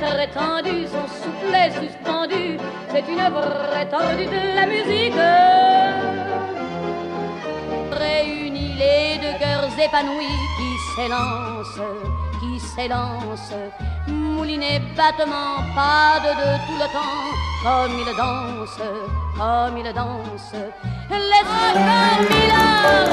être étendu, son soufflet suspendu, c'est une vraie tordue de la musique. Réunis les deux cœurs épanouis qui s'élancent, moulinés battements, pas de tout le temps, comme ils dansent. Les accords mineurs,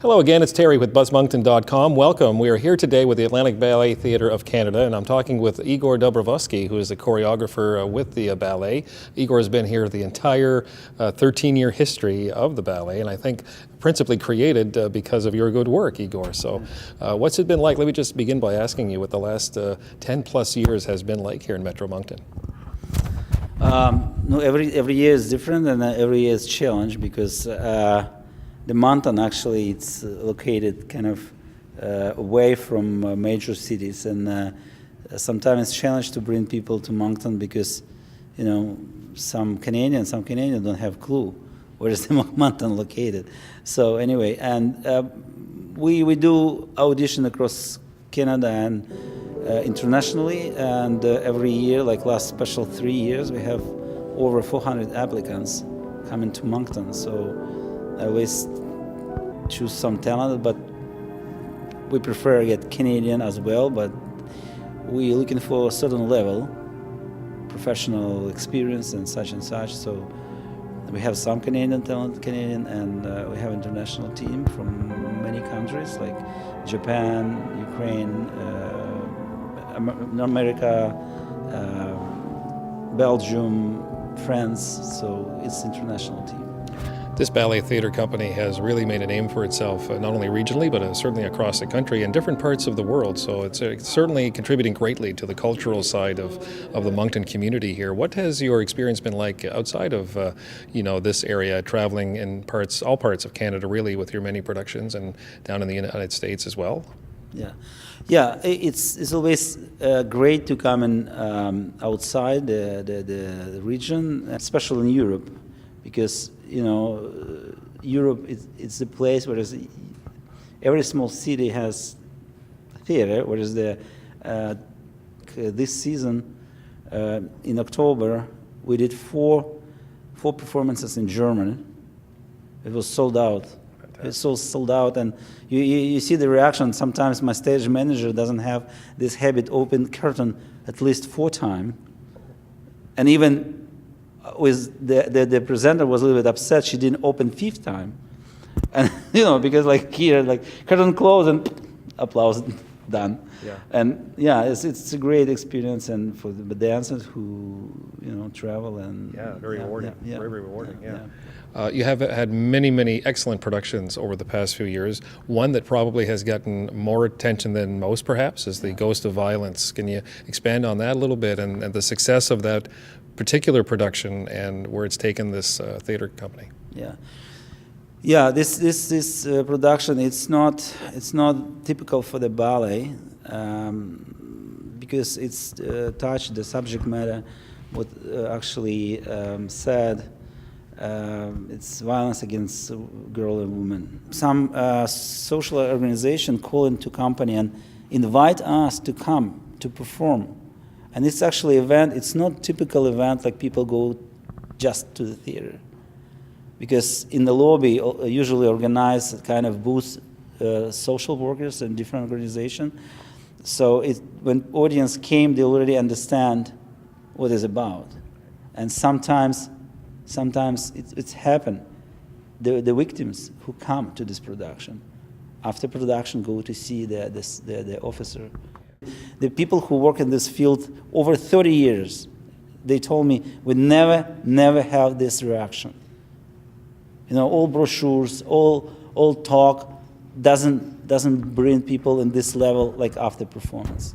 Hello again, it's Terry with BuzzMoncton.com. Welcome. We are here today with the Atlantic Ballet Theatre of Canada, and I'm talking with Igor Dobrovolskiy, who is the choreographer with the ballet. Igor has been here the entire 13-year history of the ballet, and I think principally created because of your good work, Igor. So what's it been like? Let me just begin by asking you what the last 10 plus years has been like here in Metro Moncton. No, every year is different, and every year is challenge because the Moncton actually it's located kind of away from major cities, and sometimes it's a challenge to bring people to Moncton because, you know, some Canadians don't have clue where is the Moncton located. So anyway, and we do audition across Canada and internationally, and every year, like last special 3 years, we have over 400 applicants coming to Moncton. So I always choose some talent, but we prefer to get Canadian as well, but we're looking for a certain level, professional experience and such, so we have some Canadian talent, and we have international team from many countries like Japan, Ukraine, America, Belgium, France, so it's an international team. This ballet theatre company has really made a name for itself, not only regionally, but certainly across the country and different parts of the world. So it's certainly contributing greatly to the cultural side of the Moncton community here. What has your experience been like outside of this area, traveling in all parts of Canada, really, with your many productions, and down in the United States as well? Yeah. It's always great to come in outside the region, especially in Europe, because Europe it's a place where every small city has a theater. Whereas this season in October we did four performances in Germany. It was sold out. It's so sold out, and you see the reaction. Sometimes my stage manager doesn't have this habit open curtain at least 4 times, and even with the presenter was a little bit upset she didn't open 5th time, and because like here, like curtain closed and applause done. Yeah. And it's a great experience, and for the dancers who travel, and very rewarding. Very rewarding. Yeah. You have had many excellent productions over the past few years. One that probably has gotten more attention than most, perhaps, is The Ghost of Violence. Can you expand on that a little bit, and the of that particular production and where it's taken this theater company? Yeah. This production, it's not typical for the ballet because it's touched the subject matter. What actually said. It's violence against girl and woman. Some social organization call into company and invite us to come to perform. And it's actually event. It's not typical event like people go just to the theater, because in the lobby usually organize kind of booth social workers and different organization. So when audience came, they already understand what it's about, and sometimes it's happened. The victims who come to this production, after production, go to see the officer. The people who work in this field over 30 years, they told me we never have this reaction. All brochures, all talk doesn't bring people in this level like after performance.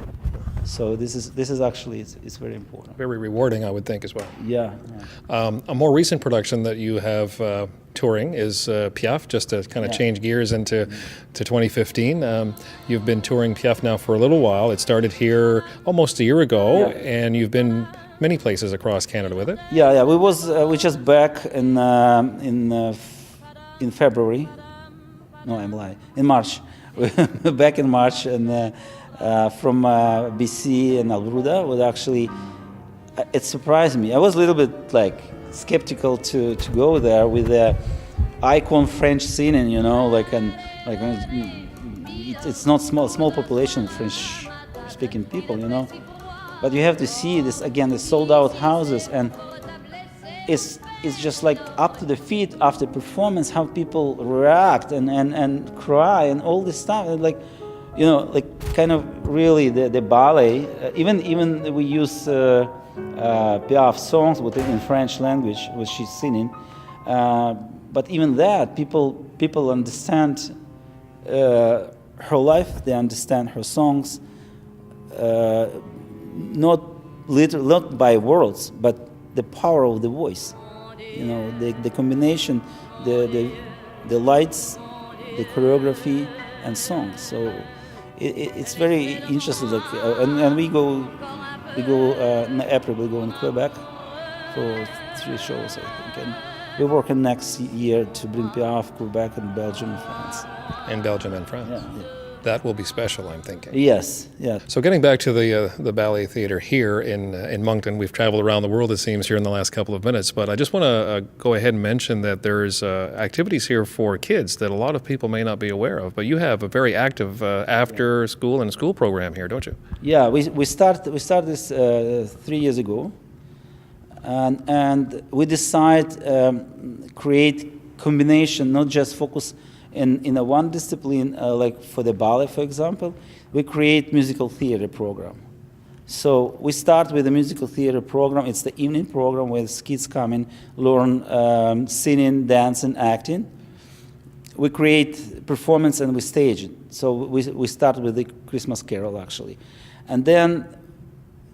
So this is actually it's very important. Very rewarding, I would think, as well. Yeah. A more recent production that you have touring is Piaf, just to kind of change gears into 2015. You've been touring Piaf now for a little while. It started here almost a year ago, and you've been many places across Canada with it. Yeah. We just back in February. No, I'm lying. In March. We're back in March, and from BC and Alberta. Was actually, it surprised me. I was a little bit like skeptical to go there with the icon French scene, and it's not small population French speaking people, but you have to see this again, the sold out houses, and it's just like up to the feet after performance, how people react and cry and all this stuff, and like kind of really the ballet. Even we use Piaf songs in French language, which she's singing. But even that, people understand her life. They understand her songs, not by words, but the power of the voice. The combination, the lights, the choreography, and songs. So it's very interesting. And we go in April. We go in Quebec for 3 shows, I think. And we're working next year to bring Piaf, Quebec, and Belgium and France. And Belgium and France. Yeah. That will be special, I'm thinking. Yes. So getting back to the ballet theater here in Moncton, we've traveled around the world, it seems, here in the last couple of minutes, but I just want to go ahead and mention that there's activities here for kids that a lot of people may not be aware of, but you have a very active after school and school program here, don't you? Yeah, we started this 3 years ago, and we decide create combination, not just focus in a one discipline, like for the ballet, for example. We create musical theater program. So we start with the musical theater program. It's the evening program where kids come in, learn singing, dancing, acting. We create performance and we stage it. So we start with the Christmas Carol, actually. And then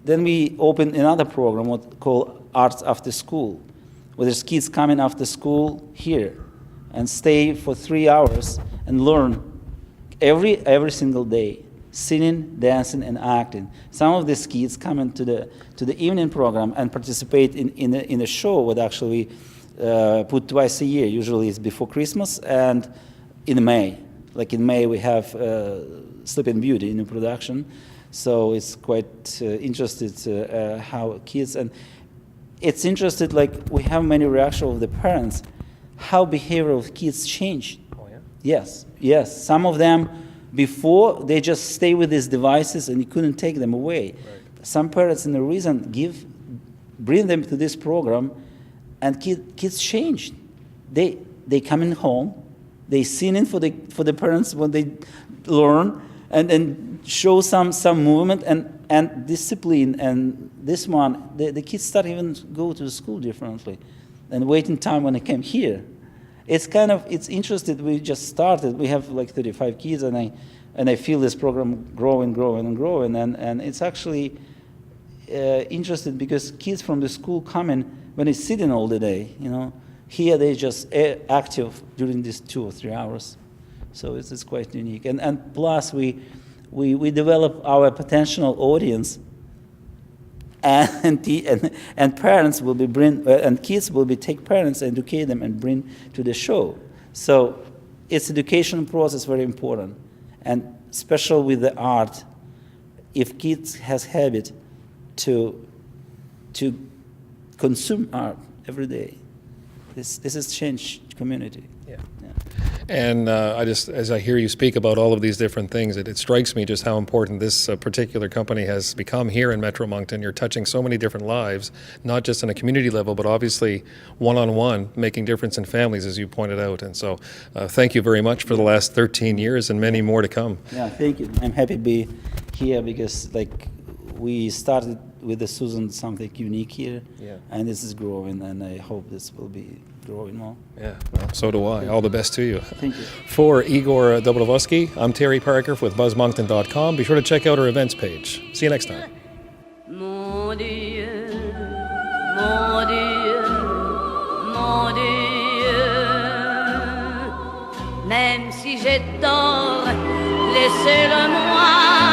we open another program called Arts After School, where there's kids coming after school here and stay for 3 hours and learn every single day, singing, dancing, and acting. Some of these kids come into the evening program and participate in a show that actually put twice a year. Usually it's before Christmas and in May. Like in May we have Sleeping Beauty in the production, so it's quite interested how kids, and it's interested, like we have many reactions of the parents, how behavior of kids changed. Oh, yeah? Yes. Some of them, before, they just stay with these devices and you couldn't take them away. Right. Some parents, in the reason, bring them to this program, and kids changed. They come in home, they sing in for the parents when they learn, and show some movement and discipline. And this one, the kids start even go to school differently, and waiting time when they came here. It's interesting. We just started. We have like 35 kids, and I feel this program growing, and it's actually interesting because kids from the school come in when they sit in all the day. Here they just active during these 2 or 3 hours, so it's quite unique. And plus we develop our potential audience. And parents will be and kids will be take parents, educate them, and bring to the show. So it's education process very important, and special with the art. If kids has habit to consume art every day, this has changed community. Yeah. And as I hear you speak about all of these different things, it strikes me just how important this particular company has become here in Metro Moncton. You're touching so many different lives, not just on a community level, but obviously one-on-one, making difference in families, as you pointed out. And so thank you very much for the last 13 years and many more to come. Yeah, thank you. I'm happy to be here because we started with the Susan something unique here, Yeah. and this is growing, and I hope this will be growing more. Yeah, well, so do I. All the best to you. Thank you. For Igor Dobrovolskiy, I'm Terry Parker with BuzzMoncton.com. Be sure to check out our events page. See you next time. Mon Dieu, mon Dieu, mon Dieu. Même si j'ai tort, laissez-le moi.